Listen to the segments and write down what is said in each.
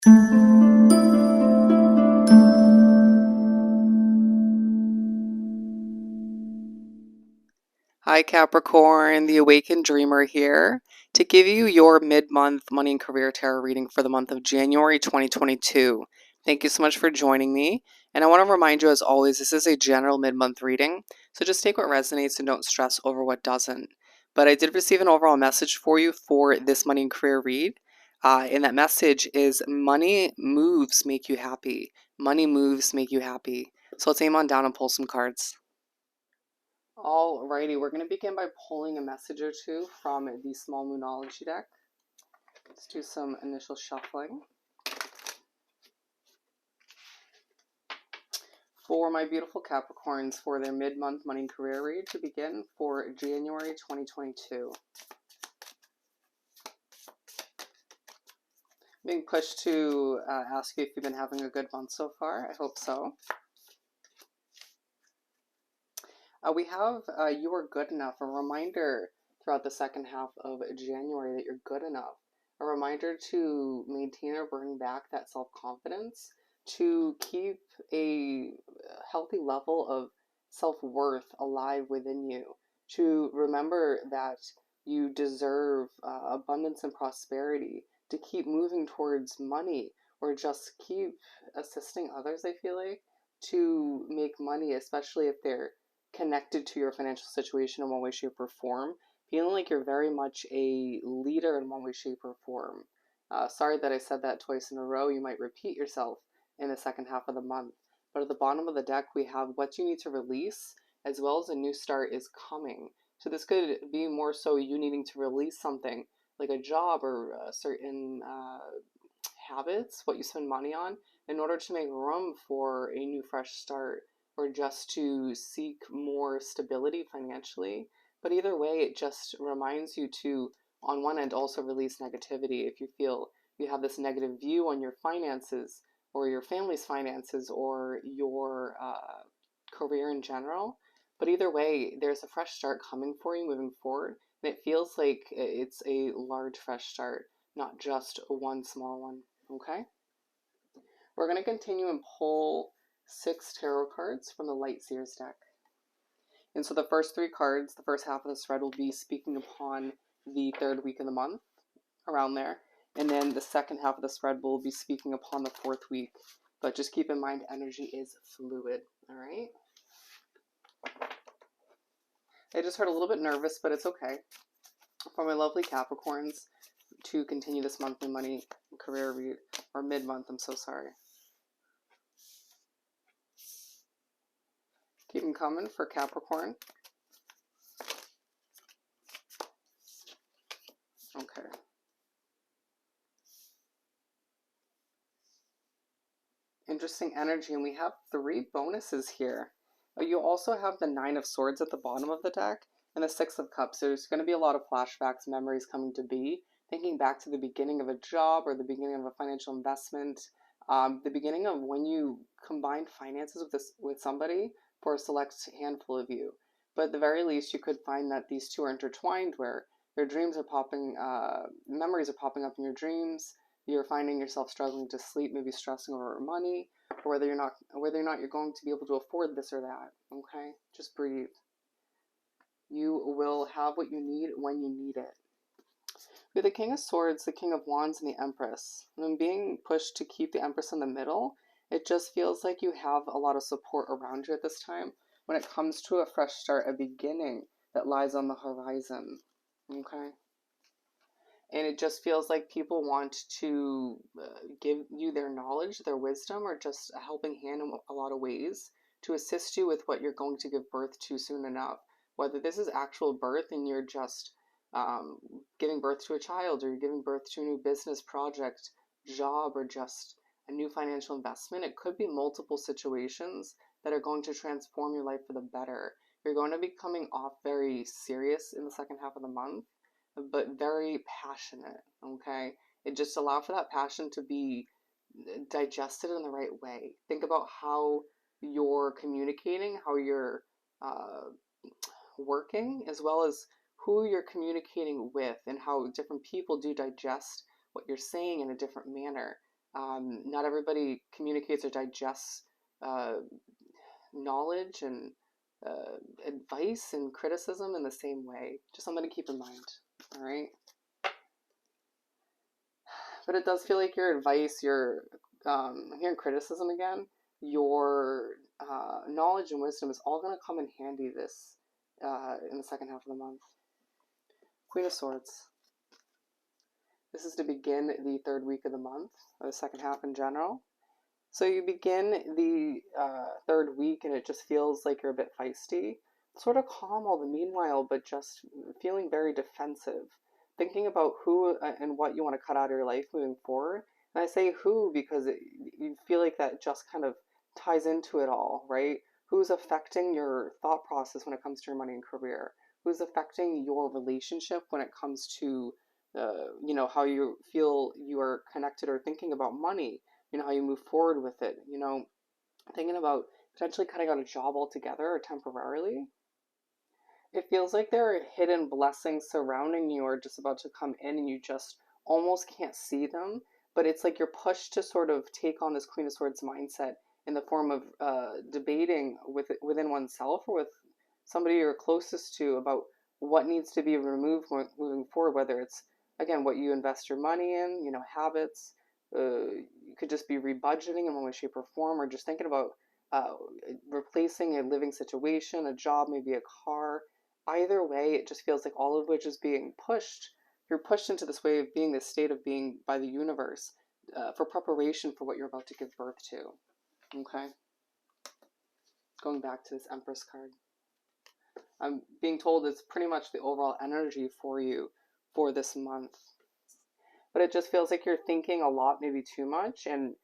Hi Capricorn, the Awakened Dreamer here to give you your mid-month money and career tarot reading for the month of January 2022. Thank you so much for joining me. And I want to remind you, as always, this is a general mid-month reading, so just take what resonates and don't stress over what doesn't. But I did receive an overall message for you for this money and career read. And that message is money moves make you happy. Money moves make you happy. So let's aim on down and pull some cards. Alrighty, we're going to begin by pulling a message or two from the Small Moonology deck. Let's do some initial shuffling. For my beautiful Capricorns, for their mid-month money and career read to begin for January 2022. Being pushed to ask you if you've been having a good month so far. I hope so. We have you are good enough, a reminder throughout the second half of January that you're good enough. A reminder to maintain or bring back that self-confidence, to keep a healthy level of self-worth alive within you, to remember that you deserve abundance and prosperity, to keep moving towards money, or just keep assisting others, I feel like, to make money, especially if they're connected to your financial situation in one way, shape, or form, feeling like you're very much a leader in one way, shape, or form. Sorry that I said that twice in a row. You might repeat yourself in the second half of the month. But at the bottom of the deck, we have what you need to release, as well as a new start is coming. So this could be more so you needing to release something like a job or certain habits, what you spend money on, in order to make room for a new fresh start, or just to seek more stability financially. But either way, it just reminds you to, on one end, also release negativity. If you feel you have this negative view on your finances, or your family's finances, or your career in general. But either way, there's a fresh start coming for you moving forward. And it feels like it's a large fresh start, not just one small one. Okay? We're going to continue and pull 6 tarot cards from the Light Seers deck. And so the first 3 cards, the first half of the spread, will be speaking upon the 3rd week of the month, around there. And then the second half of the spread will be speaking upon the 4th week. But just keep in mind, energy is fluid, all right? I just heard a little bit nervous, but it's okay. For my lovely Capricorns, to continue this monthly money career read, or mid-month, I'm so sorry. Keep them coming for Capricorn. Okay. Interesting energy, and we have 3 bonuses here. You also have the 9 of Swords at the bottom of the deck, and the 6 of Cups. So there's going to be a lot of flashbacks, memories coming to be, thinking back to the beginning of a job, or the beginning of a financial investment, the beginning of when you combined finances with somebody, for a select handful of you. But at the very least, you could find that these two are intertwined, where their dreams are popping, memories are popping up in your dreams. You're finding yourself struggling to sleep, maybe stressing over money, or whether or not you're going to be able to afford this or that. Okay, just breathe. You will have what you need when you need it. With the King of Swords, the King of Wands, and the Empress, and being pushed to keep the Empress in the middle, it just feels like you have a lot of support around you at this time when it comes to a fresh start, a beginning that lies on the horizon. Okay. And it just feels like people want to give you their knowledge, their wisdom, or just a helping hand in a lot of ways to assist you with what you're going to give birth to soon enough. Whether this is actual birth and you're just giving birth to a child, or you're giving birth to a new business project, job, or just a new financial investment, it could be multiple situations that are going to transform your life for the better. You're going to be coming off very serious in the second half of the month, but very passionate, okay? It just allow for that passion to be digested in the right way. Think about how you're communicating, how you're working, as well as who you're communicating with, and how different people do digest what you're saying in a different manner. Not everybody communicates or digests uh, knowledge and advice and criticism in the same way. Just something to keep in mind. All right. But it does feel like your advice, I'm hearing criticism again, your knowledge and wisdom is all going to come in handy this in the second half of the month. Queen of Swords. This is to begin the third week of the month, or the second half in general. So you begin the third week and it just feels like you're a bit feisty, sort of calm all the meanwhile, but just feeling very defensive, thinking about who and what you want to cut out of your life moving forward. And I say who because you feel like that just kind of ties into it all, right? Who's affecting your thought process when it comes to your money and career? Who's affecting your relationship when it comes to, how you feel you are connected or thinking about money? How you move forward with it, thinking about potentially cutting out a job altogether or temporarily. It feels like there are hidden blessings surrounding you or just about to come in and you just almost can't see them. But it's like you're pushed to sort of take on this Queen of Swords mindset in the form of debating within oneself or with somebody you're closest to about what needs to be removed moving forward, whether it's, again, what you invest your money in, habits. You could just be rebudgeting in one way, shape, or form, or just thinking about uh, replacing a living situation, a job, maybe a car. Either way, it just feels like all of which is being pushed. You're pushed into this way of being, this state of being by the universe for preparation for what you're about to give birth to. Okay? Going back to this Empress card. I'm being told it's pretty much the overall energy for you for this month. But it just feels like you're thinking a lot, maybe too much. And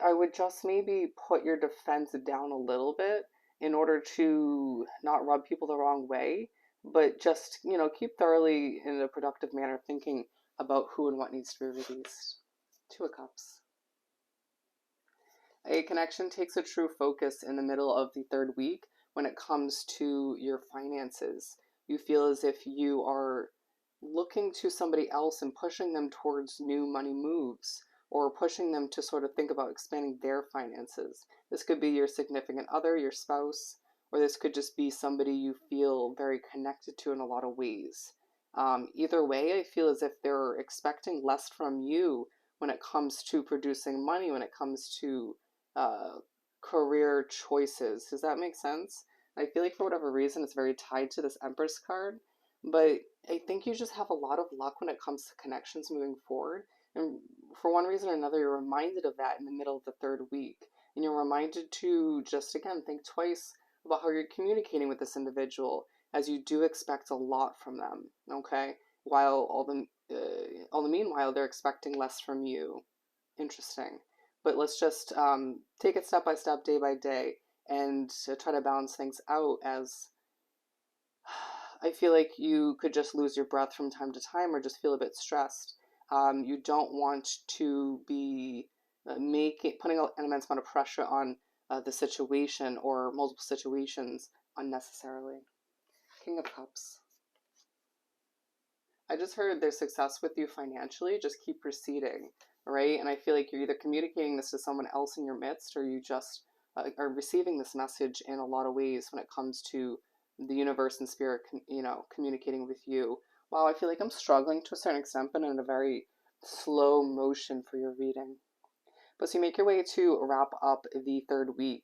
I would just maybe put your defense down a little bit in order to not rub people the wrong way, but just, keep thoroughly in a productive manner thinking about who and what needs to be released. Two of Cups. A connection takes a true focus in the middle of the third week when it comes to your finances. You feel as if you are looking to somebody else and pushing them towards new money moves or pushing them to sort of think about expanding their finances. This could be your significant other, your spouse, or this could just be somebody you feel very connected to in a lot of ways. Either way, I feel as if they're expecting less from you when it comes to producing money, when it comes to uh, career choices. Does that make sense? I feel like for whatever reason, it's very tied to this Empress card, but I think you just have a lot of luck when it comes to connections moving forward. And for one reason or another, you're reminded of that in the middle of the third week. And you're reminded to just, again, think twice about how you're communicating with this individual, as you do expect a lot from them, okay? While all the meanwhile, they're expecting less from you. Interesting. But let's just take it step by step, day by day, and try to balance things out, as I feel like you could just lose your breath from time to time or just feel a bit stressed. You don't want to be putting an immense amount of pressure on the situation or multiple situations unnecessarily. King of Cups. I just heard there's success with you financially. Just keep proceeding, right? And I feel like you're either communicating this to someone else in your midst, or you just are receiving this message in a lot of ways when it comes to the universe and spirit, communicating with you. Wow, I feel like I'm struggling to a certain extent, but in a very slow motion for your reading. But so you make your way to wrap up the third week,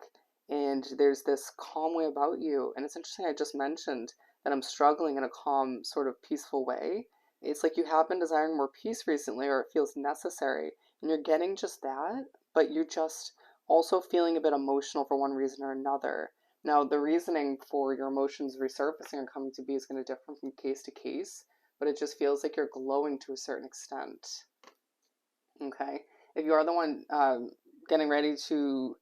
and there's this calm way about you. And it's interesting, I just mentioned that I'm struggling in a calm, sort of peaceful way. It's like you have been desiring more peace recently, or it feels necessary, and you're getting just that, but you're just also feeling a bit emotional for one reason or another. Now, the reasoning for your emotions resurfacing and coming to be is going to differ from case to case, but it just feels like you're glowing to a certain extent. Okay? If you are the one getting ready to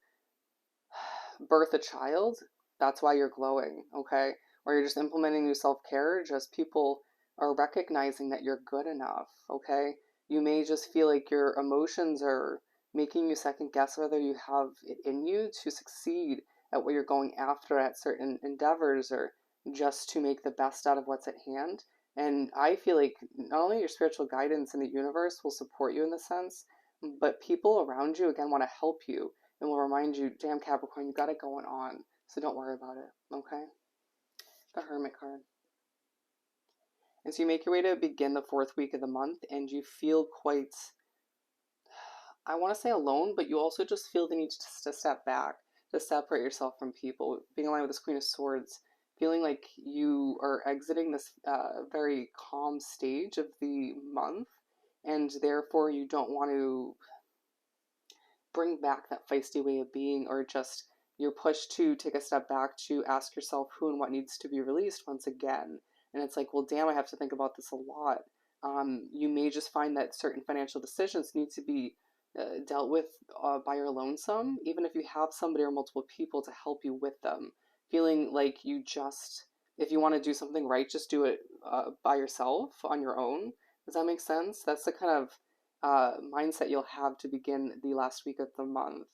birth a child, that's why you're glowing, okay? Or you're just implementing new self-care, just people are recognizing that you're good enough, okay? You may just feel like your emotions are making you second guess whether you have it in you to succeed at what you're going after at certain endeavors, or just to make the best out of what's at hand. And I feel like not only your spiritual guidance in the universe will support you in this sense, But people around you, again, want to help you and will remind you, damn Capricorn, you got it going on. So don't worry about it, okay? The Hermit card. And so you make your way to begin the 4th week of the month and you feel quite, I want to say alone, but you also just feel the need to step back, to separate yourself from people, being aligned with this Queen of Swords, feeling like you are exiting this very calm stage of the month, and therefore you don't want to bring back that feisty way of being, or just you're pushed to take a step back to ask yourself who and what needs to be released once again. And it's like, well, damn, I have to think about this a lot. You may just find that certain financial decisions need to be dealt with by your lonesome, even if you have somebody or multiple people to help you with them. Feeling like you just, if you want to do something right, just do it by yourself on your own. Does that make sense? That's the kind of mindset you'll have to begin the last week of the month.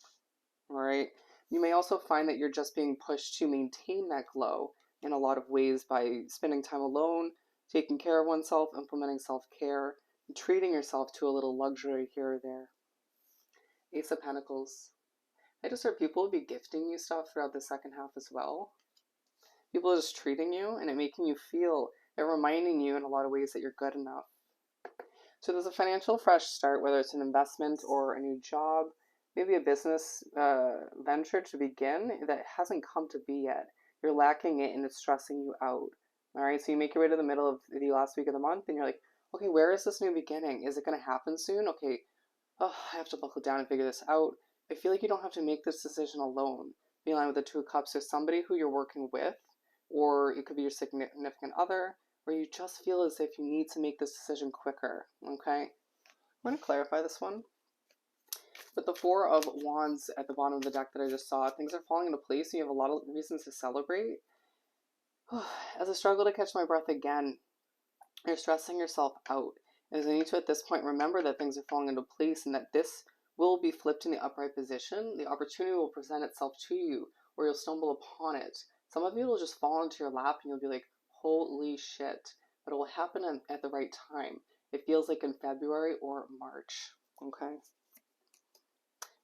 All right. You may also find that you're just being pushed to maintain that glow in a lot of ways by spending time alone, taking care of oneself, implementing self-care, and treating yourself to a little luxury here or there. Ace of Pentacles. I just heard people will be gifting you stuff throughout the second half as well. People are just treating you and it making you feel, and reminding you in a lot of ways that you're good enough. So there's a financial fresh start, whether it's an investment or a new job, maybe a business venture to begin that hasn't come to be yet. You're lacking it and it's stressing you out. All right, so you make your way to the middle of the last week of the month and you're like, okay, where is this new beginning? Is it going to happen soon? Okay, oh, I have to buckle down and figure this out. I feel like you don't have to make this decision alone. Be in line with the Two of Cups. There's somebody who you're working with, or it could be your significant other, or you just feel as if you need to make this decision quicker, okay? I'm going to clarify this one. With the Four of Wands at the bottom of the deck that I just saw, things are falling into place and you have a lot of reasons to celebrate. As I struggle to catch my breath again, you're stressing yourself out. As I need to, at this point, remember that things are falling into place and that this will be flipped in the upright position. The opportunity will present itself to you, or you'll stumble upon it. Some of you will just fall into your lap and you'll be like, holy shit. But it will happen at the right time. It feels like in February or March, okay?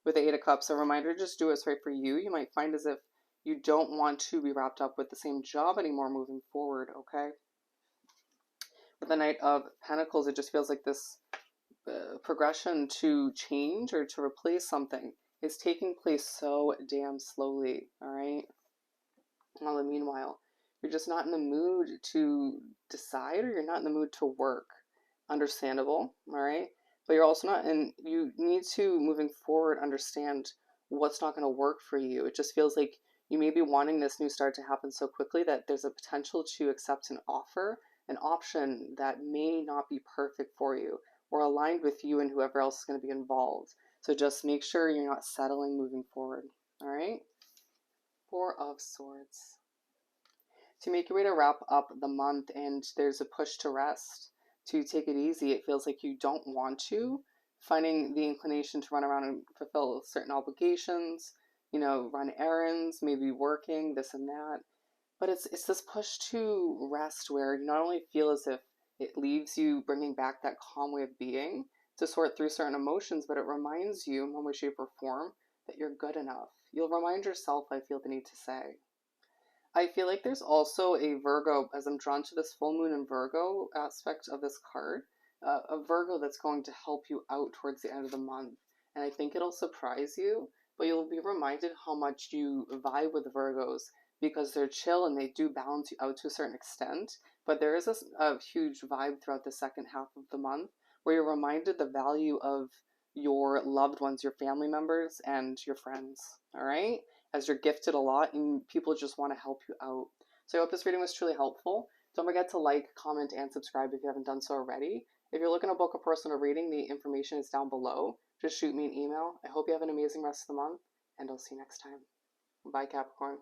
With the Eight of Cups, a reminder, just do what's right for you. You might find as if you don't want to be wrapped up with the same job anymore moving forward, okay? With the Knight of Pentacles, it just feels like this progression to change or to replace something is taking place so damn slowly, all right? Well, meanwhile, you're just not in the mood to decide, or you're not in the mood to work. Understandable, all right? But you're also not, and you need to, moving forward, understand what's not going to work for you. It just feels like you may be wanting this new start to happen so quickly that there's a potential to accept an offer, an option that may not be perfect for you or aligned with you and whoever else is going to be involved. So just make sure you're not settling moving forward, all right? Four of Swords. So you make your way to wrap up the month and there's a push to rest, to take it easy. It feels like you don't want to, finding the inclination to run around and fulfill certain obligations, you know, run errands, maybe working, this and that. But it's this push to rest where you not only feel as if it leaves you bringing back that calm way of being to sort through certain emotions, but it reminds you in one way, shape, or form that you're good enough. You'll remind yourself, I feel the need to say. I feel like there's also a Virgo, as I'm drawn to this full moon in Virgo aspect of this card, a Virgo that's going to help you out towards the end of the month. And I think it'll surprise you, but you'll be reminded how much you vibe with Virgos because they're chill and they do balance you out to a certain extent. But there is a huge vibe throughout the second half of the month where you're reminded the value of your loved ones, your family members, and your friends. All right? As you're gifted a lot and people just want to help you out. So I hope this reading was truly helpful. Don't forget to like, comment, and subscribe if you haven't done so already. If you're looking to book a personal reading, the information is down below. Just shoot me an email. I hope you have an amazing rest of the month, and I'll see you next time. Bye, Capricorn.